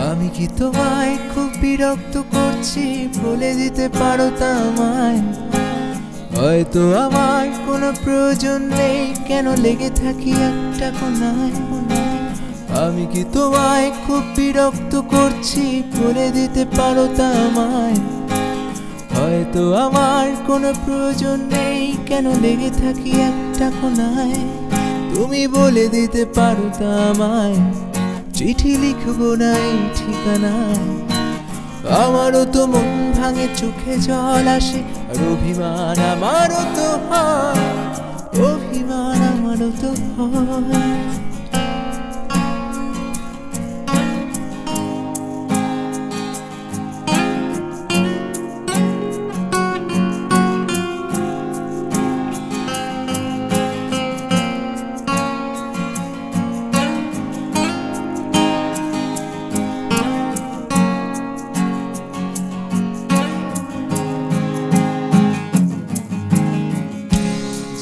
আমি কি তোমায় খুব বিরক্ত করছি? বলে দিতে পারো তা আমায়। হয়তো আমার কোনো প্রয়োজন নেই, কেন লেগে থাকি একটা কোনায়। আমি কি তোমায় খুব বিরক্ত করছি? বলে দিতে পারো তা আমায়। হয়তো আমার কোনো প্রয়োজন নেই, কেন লেগে থাকি একটা কোনায়। তুমি বলে দিতে পারো তা আমায়, চিঠি লিখবো না এই ঠিকানায়। আমারও তো মন ভাঙে, চোখে জল আসে, আর অভিমান আমারও তো হয়, অভিমান আমারও তো হয়।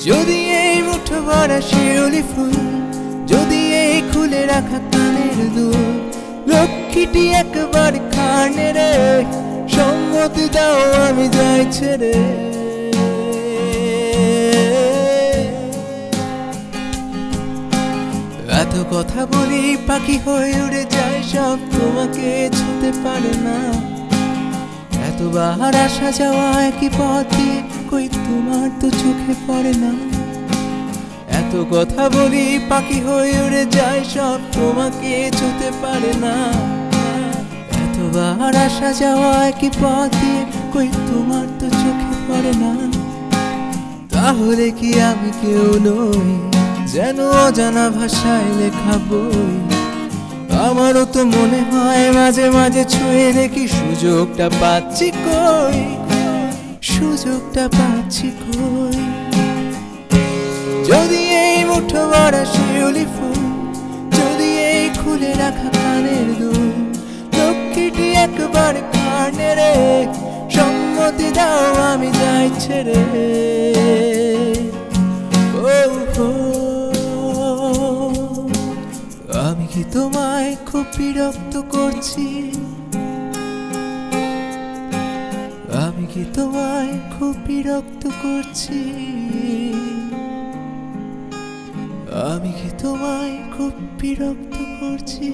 যদি এই মুঠো ভরা শিউলি ফুল, যদি এই খুলে রাখা কানের দুল, লক্ষ্মীটি একবার কানে রে, সম্মতি দাও আমি যাই ছেড়ে। এত কথা বলি পাখি হয়ে উড়ে যায় সব, তোমাকে ছুঁতে পারে না। এতবার আসা যাওয়া একই পথে, কই তোমার তো চোখে পড়ে না। এত কথা বলি পাখি হয়ে উড়ে যায় সব, তোমাকে ছুঁতে পারে না। এতবার আসা যাওয়া একই পথে, কই তোমার তো চোখে পড়ে না। তাহলে কি আমি কেউ নই, যেন অজানা ভাষায় লেখা বই? আমারও তো মনে হয় মাঝে মাঝে ছুঁয়ে দেখি, সুযোগটা পাচ্ছি কই, সুযোগটা পাচ্ছি কই। যদি এই মুঠো ভরা শিউলি ফুল, যদি এই খুলে রাখা কানের দুল, লক্ষ্মীটি একবার কানে রে, সম্মতি দাও আমি যাই ছেড়ে। আমি কি তোমায় খুব বিরক্ত করছি? আমি কি তোমায় খুব বিরক্ত করছি? আমি কি তোমায় খুব বিরক্ত করছি?